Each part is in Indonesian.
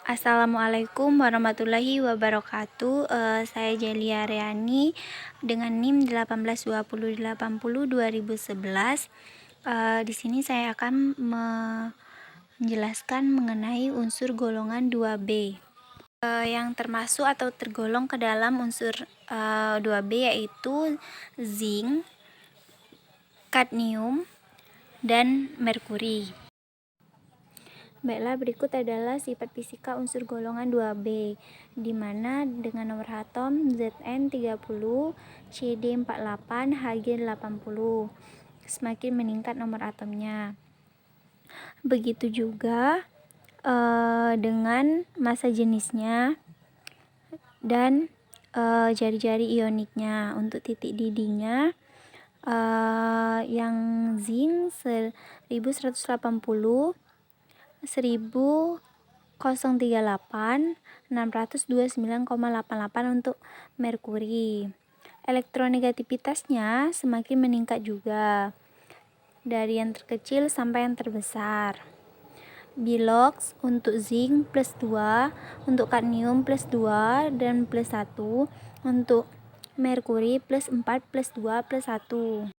Assalamualaikum warahmatullahi wabarakatuh. Saya Jelia Reani dengan NIM 182080 2011. Di sini saya akan menjelaskan mengenai unsur golongan 2B. Yang termasuk atau tergolong ke dalam unsur 2B yaitu zinc, kadmium, dan merkuri. Baiklah, berikut adalah sifat fisika unsur golongan 2B, di mana dengan nomor atom Zn30, Cd48, Hg80. Semakin meningkat nomor atomnya. Begitu juga dengan massa jenisnya dan jari-jari ioniknya. Untuk titik didihnya, yang zinc 1180, 1038, 629,88 untuk merkuri. Elektronegativitasnya semakin meningkat juga, dari yang terkecil sampai yang terbesar. Bilox untuk zinc +2, untuk kadmium +2 dan +1, untuk merkuri +4 +2 +1.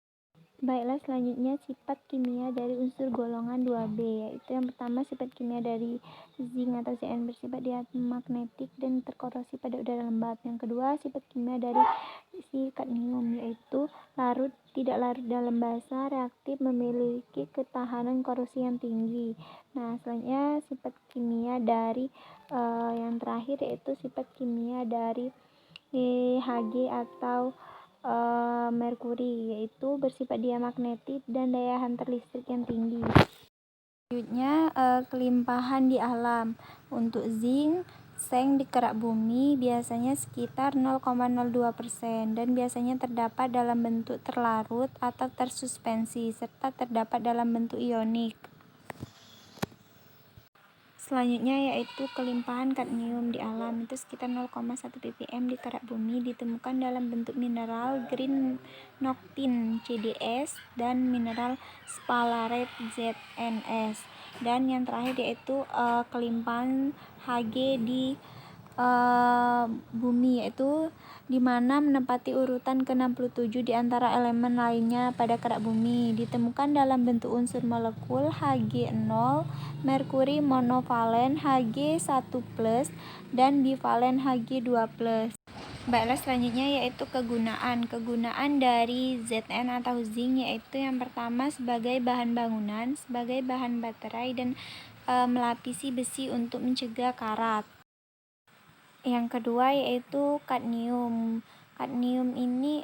Baiklah, selanjutnya sifat kimia dari unsur golongan 2B, yaitu yang pertama sifat kimia dari zinc atau Zn bersifat diamagnetik dan terkorosi pada udara lembab. Yang kedua, sifat kimia dari si kadmium, yaitu tidak larut dalam basa, reaktif, memiliki ketahanan korosi yang tinggi. Nah, selanjutnya sifat kimia dari yang terakhir yaitu sifat kimia dari Hg atau merkuri, yaitu bersifat diamagnetik dan daya hantar listrik yang tinggi. Selanjutnya kelimpahan di alam. Untuk zinc, seng di kerak bumi biasanya sekitar 0,02% dan biasanya terdapat dalam bentuk terlarut atau tersuspensi serta terdapat dalam bentuk ionik. Selanjutnya yaitu kelimpahan kadmium di alam, itu sekitar 0,1 ppm di kerak bumi, ditemukan dalam bentuk mineral green noctine CdS dan mineral sphalerite ZnS. Dan yang terakhir yaitu kelimpahan Hg di bumi, yaitu di mana menempati urutan ke-67 di antara elemen lainnya pada kerak bumi, ditemukan dalam bentuk unsur molekul Hg0, merkuri monovalen Hg1+, dan bivalen Hg2+. Baiklah, selanjutnya yaitu kegunaan dari Zn atau zinc, yaitu yang pertama sebagai bahan bangunan, sebagai bahan baterai, dan melapisi besi untuk mencegah karat. Yang kedua yaitu kadmium. Kadmium ini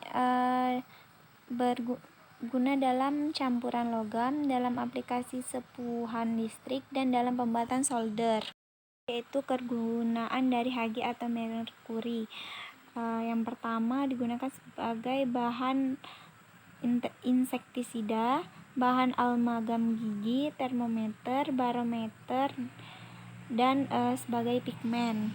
berguna dalam campuran logam, dalam aplikasi sepuhan listrik, dan dalam pembuatan solder. Yaitu kegunaan dari Hg atau merkuri. Yang pertama digunakan sebagai bahan insektisida, bahan amalgam gigi, termometer, barometer, dan sebagai pigmen.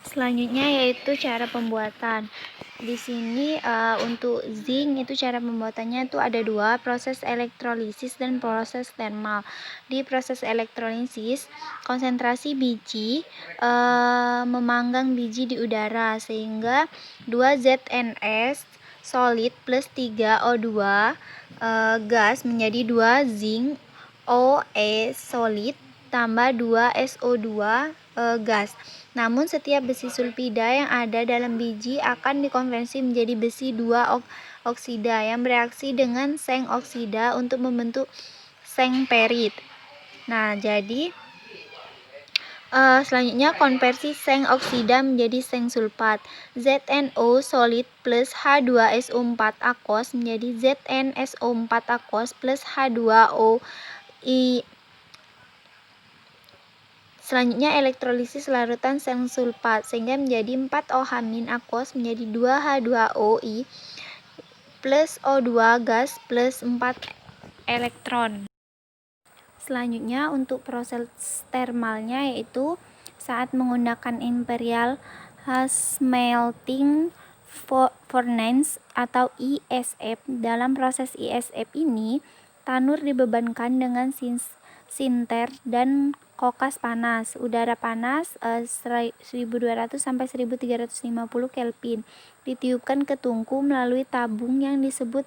Selanjutnya yaitu cara pembuatan. Di sini untuk zinc itu cara pembuatannya itu ada dua, proses elektrolisis dan proses termal. Di proses elektrolisis, konsentrasi biji memanggang biji di udara sehingga 2 ZnS solid plus 3 O2 gas menjadi 2 zinc OE solid tambah 2 SO2 gas. Namun setiap besi sulfida yang ada dalam biji akan dikonversi menjadi besi 2 oksida yang bereaksi dengan seng oksida untuk membentuk seng perit. Nah, jadi selanjutnya konversi seng oksida menjadi seng sulfat. ZnO solid plus H2SO4 aquos menjadi ZnSO4 aquos plus H2O I. Selanjutnya elektrolisis larutan seng sulfat sehingga menjadi 4O- aquos menjadi 2H2OI plus O2 gas plus 4 elektron. Selanjutnya untuk proses termalnya yaitu saat menggunakan imperial smelting furnace atau ISF. Dalam proses ISF ini, tanur dibebankan dengan sinter dan kokas panas. Udara panas 1200 sampai 1350 Kelvin ditiupkan ke tungku melalui tabung yang disebut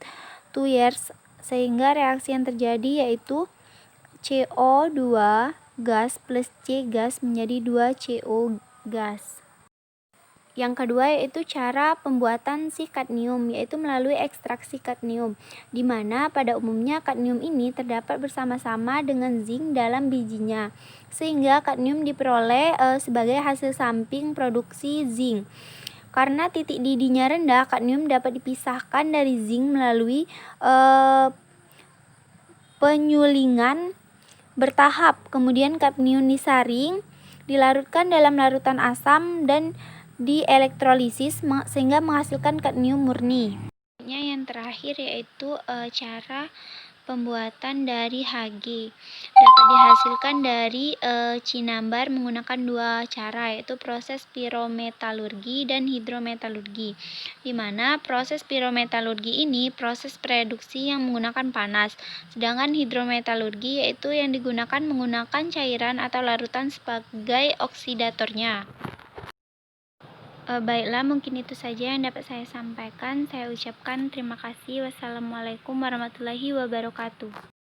tuyeres, sehingga reaksi yang terjadi yaitu CO2 gas plus C gas menjadi 2CO gas. Yang kedua yaitu cara pembuatan si kadmium, yaitu melalui ekstraksi kadmium, di mana pada umumnya kadmium ini terdapat bersama-sama dengan zinc dalam bijinya, sehingga kadmium diperoleh sebagai hasil samping produksi zinc. Karena titik didinya rendah, kadmium dapat dipisahkan dari zinc melalui penyulingan bertahap. Kemudian kadmium disaring, dilarutkan dalam larutan asam dan dielektrolisis sehingga menghasilkan kadmium murni. Yang terakhir yaitu cara pembuatan dari Hg. Dapat dihasilkan dari cinambar menggunakan dua cara, yaitu proses pirometalurgi dan hidrometalurgi. Di mana proses pirometalurgi ini proses produksi yang menggunakan panas, sedangkan hidrometalurgi yaitu yang digunakan menggunakan cairan atau larutan sebagai oksidatornya. Baiklah, mungkin itu saja yang dapat saya sampaikan. Saya ucapkan terima kasih. Wassalamualaikum warahmatullahi wabarakatuh.